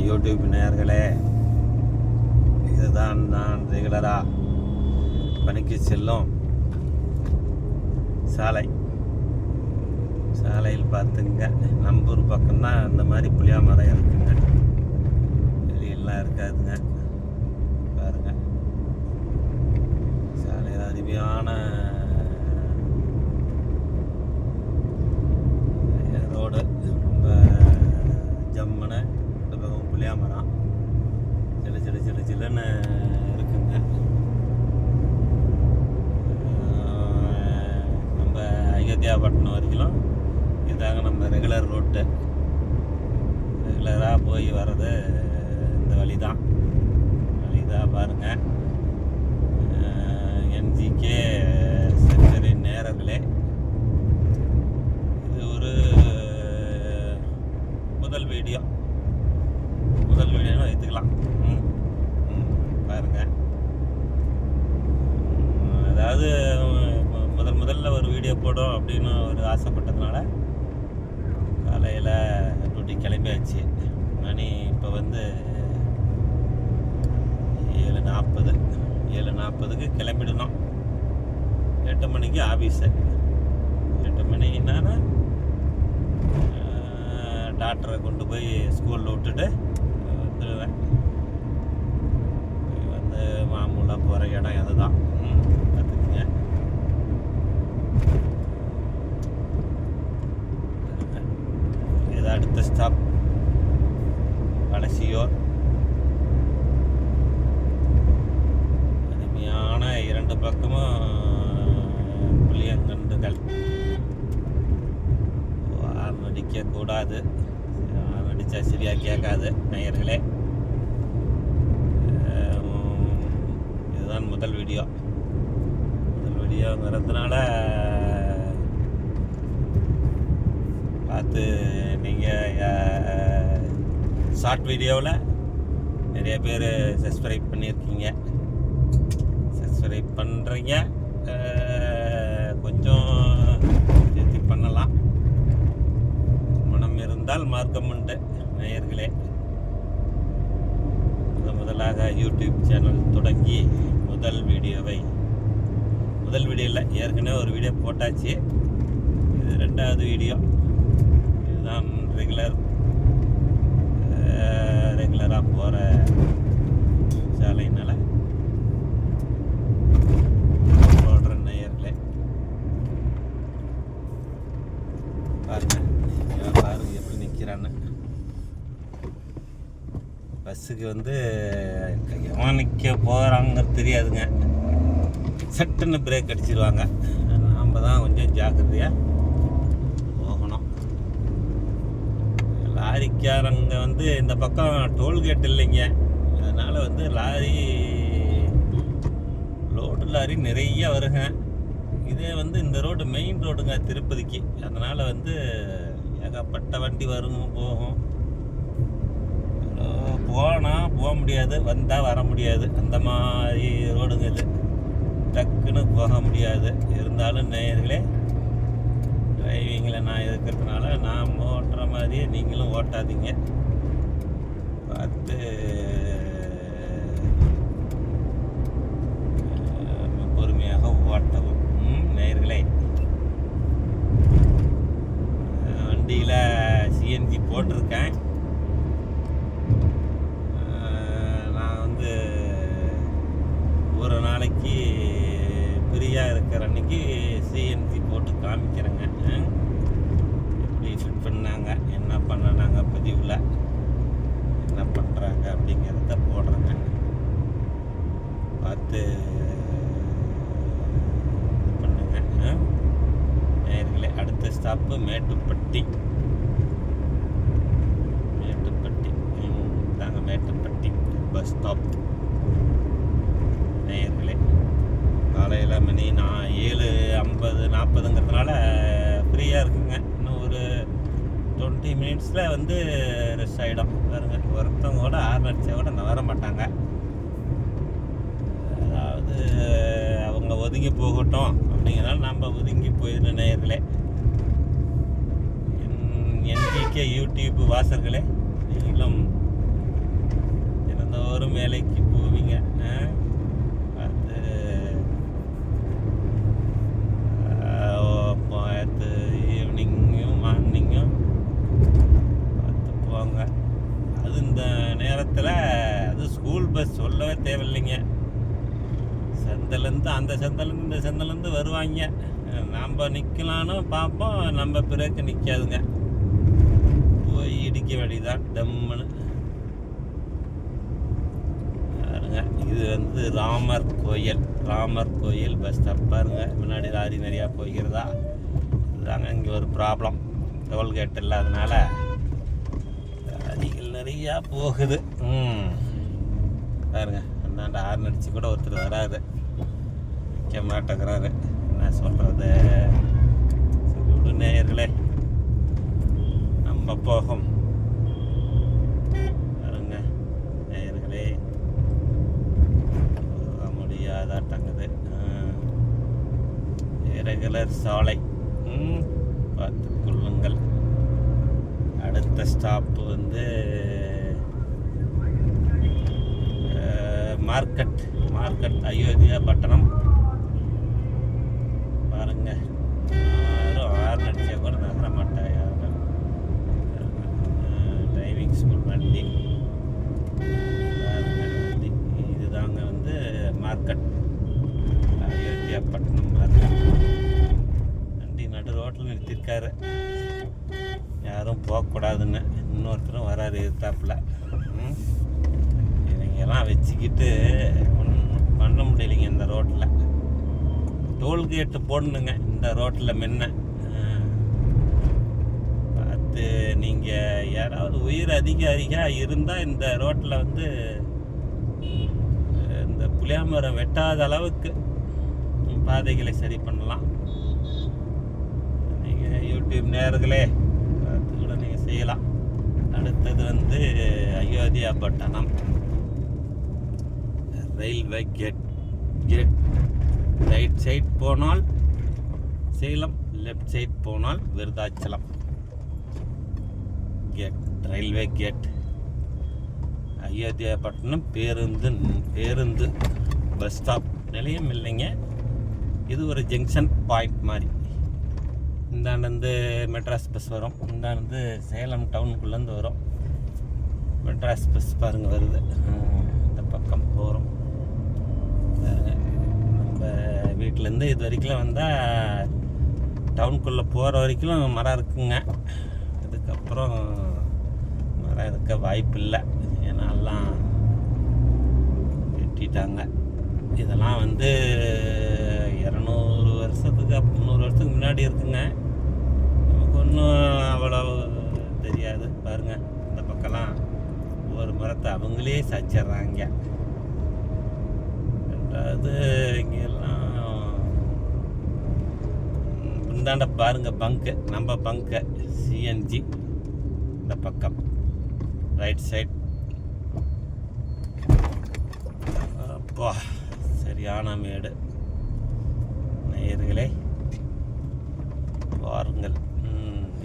YouTube நேயர்களே, இதுதான் நான் ரெகுலராக பணிக்கு செல்லும் சாலையில் பார்த்துங்க. நம்பூர் பக்கம்தான் இந்த மாதிரி புளியா மரம் இருக்குங்க, வெளியெல்லாம் இருக்காதுங்க. பாருங்க, சாலையில் அருமையான ரோடு, ரொம்ப ஜம்முன்னு. இந்த பக்கம் புளியா மரம் சில்லுன்னு இருக்குங்க. நம்ம அயோத்தியாபட்டினம் வரைக்கும் இதாங்க நம்ம ரெகுலர் ரோட்டு. ரெகுலராக போய் வர்றது இந்த வழி தான் பாருங்கள். என்ஜிகே சென்சரி நேரங்களே, இது ஒரு முதல் வீடியோன்னு வைத்துக்கலாம். பாருங்க, அதாவது முதல்ல ஒரு வீடியோ போடும் அப்படின்னு ஒரு ஆசைப்பட்டதுனால காலையில் டியூட்டி கிளம்பியாச்சு. மணி இப்போ வந்து 7:40க்கு கிளம்பிடணும். 8 மணிக்கு ஆஃபீஸு. 8 மணின்னா டாக்டரை கொண்டு போய் ஸ்கூலில் விட்டுட்டு வந்துடுவேன். வந்து மாமூலாக போகிற இடம் அதுதான். பார்த்துக்குங்க. இது அடுத்த ஸ்டாப் வளசியோர். அருமையான 2 பக்கமும் புளியங்கன்றுகள். அடிக்கக்கூடாது, அடித்தா சரியாக கேட்காது நேயர்களே. இதுதான் முதல் வீடியோங்கிறதுனால பார்த்து நீங்கள் ஷார்ட் வீடியோவில் நிறைய பேர் சப்ஸ்கிரைப் பண்ணியிருக்கீங்க. சப்ஸ்கிரைப் பண்ணுறீங்க, கொஞ்சம் சேர்த்து பண்ணலாம். மனம் இருந்தால் மார்க்கம் உண்டு நேயர்களே. முதலாக யூடியூப் சேனல் தொடங்கி முதல் வீடியோவில் ஏற்கனவே ஒரு வீடியோ போட்டாச்சு. இது 2வது வீடியோ. இதுதான் ரெகுலராக போகிற சாலையினால் போடுற நேயர்களே. பாருங்க எப்படி நிற்கிறான்னு. பஸ்ஸுக்கு வந்து எவன் நிற்க போகிறாங்கிறது தெரியாதுங்க. சட்டுன்னு பிரேக் அடிச்சிடுவாங்க. நாம் தான் கொஞ்சம் ஜாக்கிரதையாக போகணும். லாரிக்காரங்க வந்து இந்த பக்கம் டோல்கேட் இல்லைங்க, அதனால் வந்து லோடு லாரி நிறைய வருங்க. இதே வந்து இந்த ரோடு மெயின் ரோடுங்க திருப்பதிக்கு, அதனால் வந்து ஏகப்பட்ட வண்டி வரும் போகும். போனால் போக முடியாது, வந்தால் வர முடியாது, அந்த மாதிரி ரோடுங்க இது. டக்குன்னு போக முடியாது. இருந்தாலும் நேயர்களே, டிரைவிங்கில் நான் இருக்கிறதுனால நான் ஓட்டுற மாதிரியே நீங்களும் ஓட்டாதீங்க. பார்த்து பொறுமையாக ஓட்டவும் நேயர்களே. வண்டியில் சிஎன்ஜி போட்டிருக்கேன். நான் வந்து ஒரு நாளைக்கு ஃப்ரீயாக இருக்கிற அன்றைக்கி சிஎன்ஜி போட்டு காமிக்கிறேங்க. எப்படி ஃபிட் பண்ணாங்க, என்ன பண்ணாங்க, பதிவில் என்ன பண்ணுறாங்க அப்படிங்கிறத போடுறேங்க. பார்த்து பண்ணுங்க நேயர்களே. அடுத்த ஸ்டாப்பு மேட்டுப்பட்டி தாங்க. மேட்டுப்பட்டி பஸ் ஸ்டாப் நேயர்களே. காலையில் மணி 7:40ங்கிறதுனால ஃப்ரீயாக இருக்குங்க. இன்னும் ஒரு 20 மினிட்ஸில் வந்து ரெஸ்ட் ஆகிடும். பாருங்க, ஒருத்தவங்க கூட ஹார்ன் அடித்தா கூட வர மாட்டாங்க. அதாவது அவங்க ஒதுங்கி போகட்டும் அப்படிங்கிறனால நம்ம ஒதுங்கி போயிடணும் நேயர்களே. என்ஜிகே யூடியூப் வாசகர்களே, நீங்களும் தினந்தோறும் வேலைக்கு போவீங்க. அது பார்த்து ஈவினிங்கும் மார்னிங்கும் பார்த்து போங்க. அது இந்த நேரத்தில் அது ஸ்கூல் பஸ் சொல்லவே தேவையில்லைங்க. சந்திலேருந்து அந்த சந்திலேருந்து இந்த சந்திலேருந்து வருவாங்க. நம்ம நிற்கலான்னு பார்ப்போம், நம்ம பிரேக்கு நிற்காதுங்க. போய் இடிக்க வேண்டியதான் டம்முன்னு. பாருங்க, இது வந்து ராமர் கோயில் பஸ் ஸ்டாப். பாருங்க, முன்னாடி லாரி நிறையா போய்கிறதா. இதுதாங்க இங்கே ஒரு ப்ராப்ளம். டோல்கேட் இல்லாதனால லாரிகள் நிறையா போகுது. பாருங்க, அந்தாண்ட ஹார்ன் அடிச்சு கூட ஒருத்தர் வராது, நிற்க மாட்டேங்கிறாரு. என்ன சொல்கிறது? சரி விடு நேயர்களே, நம்ம போகும். பாருங்க நேயர்களே, போக முடியாதாட்டங்குது. ரெகுலர் சாலை பார்த்து கொள்ளுங்கள். அடுத்த ஸ்டாப்பு வந்து மார்க்கெட் அயோத்தியா பட்டணம். பாருங்க, யாரும் ஹார்ன் அடிச்சா கூட நகர மாட்டாங்க. டிரைவிங் ஸ்கூல் வண்டி. வண்டி இதுதாங்க வந்து மார்க்கெட், அயோத்தியா பட்டணம் மார்க்கெட். வண்டி நடு ரோட்டில் நிறுத்திருக்காரு, யாரும் போகக்கூடாதுன்னு. இன்னொருத்தரும் வராரு எதிர்த்தாப்புல. இவங்கெல்லாம் வச்சுக்கிட்டு ஒன்றும் பண்ண முடியலைங்க. இந்த ரோட்டில் டோல்கேட்டு போடணுங்க இந்த ரோட்டில் முன்ன. பார்த்து நீங்கள் யாராவது உயர் அதிகாரியாக இருந்தால் இந்த ரோட்டில் வந்து இந்த புளியாமரம் வெட்டாத அளவுக்கு பாதைகளை சரி பண்ணலாம். நீங்கள் யூடியூப் நேயர்களே பார்த்து கூட நீங்கள் செய்யலாம். அடுத்தது வந்து அயோத்தியா பட்டணம் ரயில்வே கேட். ரைட் சைட் போனால் சேலம், லெஃப்ட் சைட் போனால் Virudhachalam. Gate, railway gate. Ayothiyapattanam பேருந்து பஸ் ஸ்டாப் நிலையம் இல்லைங்க, இது ஒரு ஜங்ஷன் பாயிண்ட் மாதிரி. இந்தாண்டு மெட்ராஸ் பஸ் வரும், இந்தாண்டு சேலம் டவுனுக்குள்ளேருந்து வரும் மெட்ராஸ் பஸ். பாருங்கள் வருது, இந்த பக்கம் போகிறோம். நம்ம வீட்டிலேருந்து இது வரைக்கும் வந்தால் டவுனுக்குள்ளே போகிற வரைக்கும் மரம் இருக்குங்க. அதுக்கப்புறம் மரம் இருக்க வாய்ப்பு இல்லை, ஏன்னா எல்லாம் வெட்டிட்டாங்க. இதெல்லாம் வந்து 200 வருஷத்துக்கு 300 வருஷத்துக்கு முன்னாடி இருக்குங்க. நமக்கு ஒன்றும் அவ்வளோ தெரியாது. பாருங்கள், இந்த பக்கம்லாம் ஒரு மரத்தை அவங்களே சாச்சிட்றாங்க. ரெண்டாவது இங்கெல்லாம் இந்தாண்ட பாருங்க பங்கு, நம்ம பங்கு சிஎன்ஜி இந்த பக்கம் ரைட் சைட். அப்பா சரியான மேடு நேயர்களே, பாருங்கள்.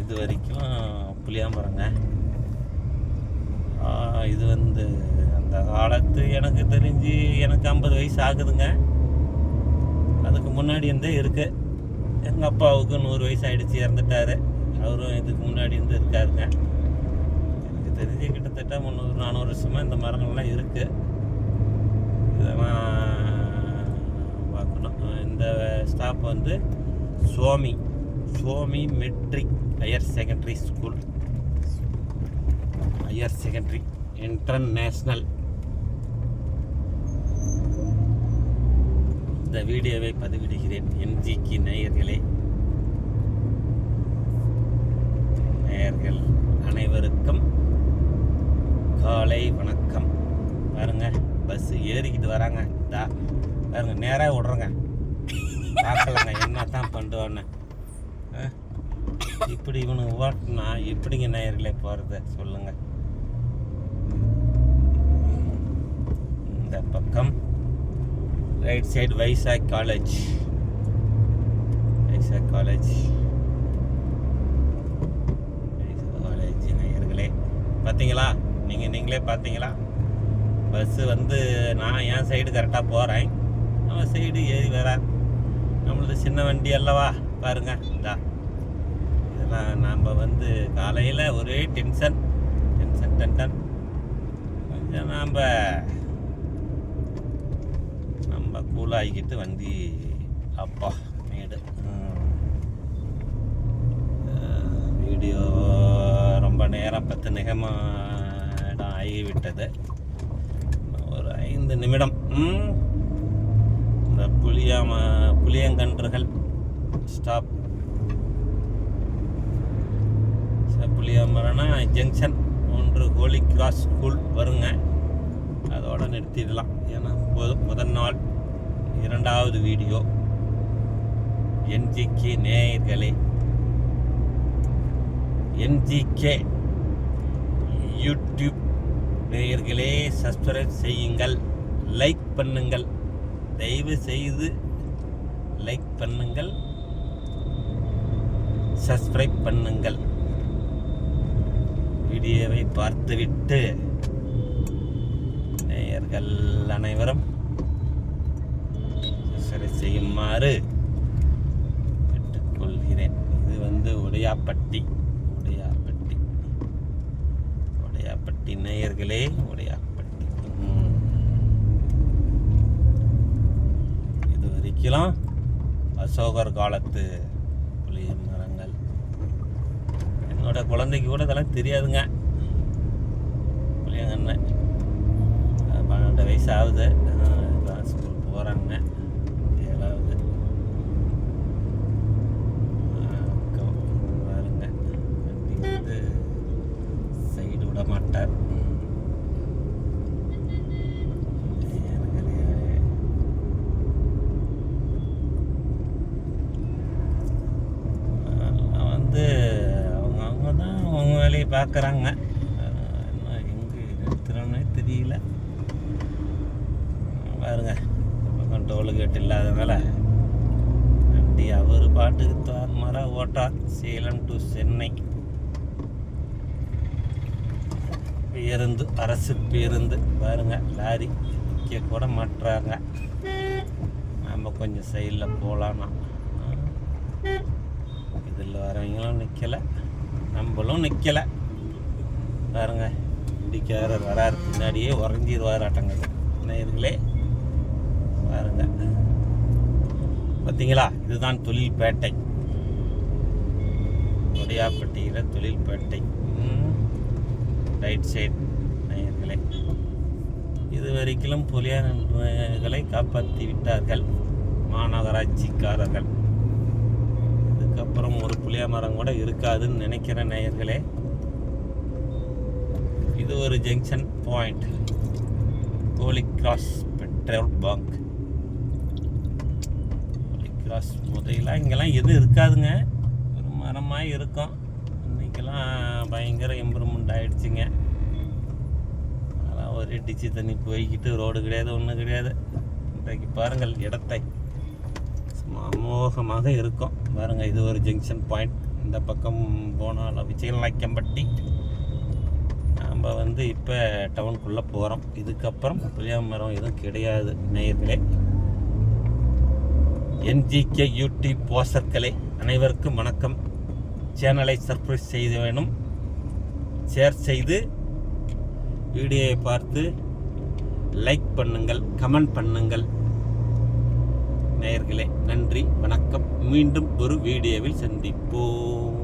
இது வரைக்கும் புளியாமரங்க. இது வந்து அந்த காலத்து, எனக்கு தெரிஞ்சு எனக்கு 50 வயசு ஆகுதுங்க. அதுக்கு முன்னாடி இருந்தே இருக்குது. எங்கள் அப்பாவுக்கு 100 வயசு ஆகிடுச்சு, இறந்துட்டார். அவரும் இதுக்கு முன்னாடி இருந்து இருக்காருங்க. எனக்கு தெரிஞ்சு கிட்டத்தட்ட 300-400 வருஷமாக இந்த மரங்கள்லாம் இருக்குது. இதெல்லாம் பார்க்கணும். இந்த ஸ்டாப் வந்து Swami matric higher secondary school, higher secondary international. இந்த வீடியோவை பதிவிடுகிறேன் எம்ஜிக்கு நேயர்களே. நேயர்கள் அனைவருக்கும் காலை வணக்கம். பாருங்க, பஸ் ஏறிக்கிட்டு வராங்க. பாருங்க, நேராக விட்றோங்க, பார்க்கலங்க என்ன தான் பண்ணுவான்னு. இப்படி இவனுக்கு ஓட்டினா எப்படிங்க நேயர்களே போகிறது சொல்லுங்கள். இந்த பக்கம் ரைட் சைடு வைசாக் காலேஜ் நேயர்களே. பார்த்தீங்களா? நீங்களே பார்த்தீங்களா? பஸ்ஸு வந்து நான் என் சைடு கரெக்டாக போகிறேன், அவன் சைடு ஏறி வரான். நம்மளது சின்ன வண்டி அல்லவா, பாருங்க. இதா இதெல்லாம் நாம் வந்து காலையில் ஒரே டென்ஷன் கொஞ்சம் நம்ம கூலாகிக்கிட்டு வண்டி அப்பா மேடு. வீடியோ ரொம்ப நேரம் 10 நிமிடம் ஆகிவிட்டது. ஒரு 5 நிமிடம். இந்த புளியங்கன்றுகள் ஸ்டாப். புளியமரம்னா ஜங்ஷன் 1 ஹோலி கிராஸ் ஸ்கூல் வருங்க. அதோடு நிறுத்திடலாம். ஏன்னா முதல் நாள் 2வது வீடியோ. என்ஜிகே நேயர்களே, என்ஜிகே யூடியூப் நேயர்களே, சப்ஸ்கிரைப் செய்யுங்கள், லைக் பண்ணுங்கள். தயவு செய்து லைக் பண்ணுங்கள், சப்ஸ்கிரைப் பண்ணுங்கள். வீடியோவை பார்த்துவிட்டு நேயர்கள் அனைவரும் சப்ஸ்கிரைப் செய்யுமாறு கேட்டுக்கொள்கிறேன். இது வந்து உடையாப்பட்டி நேயர்களே, உடையாப்பட்டி. இது வரைக்கும் அசோகர் காலத்து புளிய மரங்கள். என்னோட குழந்தைக்கு கூட இதெல்லாம் தெரியாதுங்க. புளியங்கன்னு 12 வயசு ஆகுது, ஸ்கூல் போகிறாங்க. 7வது பாருங்க. வந்து சைடு விட மாட்டார். வந்து அவங்க தான் அவங்க வேலையை பார்க்குறாங்க. எங்கே நிறுத்துறோன்னே தெரியல. பாருங்க, பக்கம் டோல்கேட் இல்லாதனால வண்டி அவர் பாட்டுக்கு தார்மாராக ஓட்டார். சேலம் டு சென்னை பேருந்து, அரசு பேருந்து. பாருங்க, லாரி நிற்க கூட மாட்டுறாங்க. நம்ம கொஞ்சம் சைடில் போகலான்னா இதில் வரவங்களும் நிற்கலை, நம்மளும் நிற்கலை. பாருங்க, வண்டிக்காரர் வராரு, பின்னாடியே உறைஞ்சிடுவார் ஆட்டங்கள் நேயர்களே. பாருங்க, பார்த்தீங்களா, இதுதான் தொழில்பேட்டை. உடையாப்பட்டியில் தொழில்பேட்டை. ரைட் சைடு நேயர்களே. இதுவரைக்கும் புலிகளை காப்பாற்றி விட்டார்கள் மாநகராட்சிக்காரர்கள். இதுக்கப்புறம் ஒரு புளிய மரம் கூட இருக்காதுன்னு நினைக்கிற நேயர்களே. இது ஒரு junction point, holy cross petrol bunk. Holy cross முதலாம் இங்கெல்லாம் எதுவும் இருக்காதுங்க, ஒரு மரமாக இருக்கும். இன்றைக்கெல்லாம் பயங்கர இம்ப்ரூவ்மெண்ட் ஆகிடுச்சிங்க. அதெல்லாம் ஒரே டிச்சு தண்ணி போய்கிட்டு, ரோடு கிடையாது, ஒன்றும் கிடையாது. இன்றைக்கு பாருங்கள் இடத்தை அமோகமாக இருக்கும். பாருங்கள், இது ஒரு ஜங்ஷன் பாயிண்ட். இந்த பக்கம் போனால் விஜயநாயக்கம்பட்டி. நாம் வந்து இப்போ டவுனுக்குள்ளே போகிறோம். இதுக்கப்புறம் புளிய மரம் எதுவும் கிடையாது நேயர்களே. என்ஜிகே யூடியூப் வாசர்களே அனைவருக்கும் வணக்கம். சேனலை சப்ஸ்கிரைப் செய்து வேணும், ஷேர் செய்து வீடியோவை பார்த்து லைக் பண்ணுங்கள், கமெண்ட் பண்ணுங்கள் நேயர்களே. நன்றி, வணக்கம். மீண்டும் ஒரு வீடியோவில் சந்திப்போம்.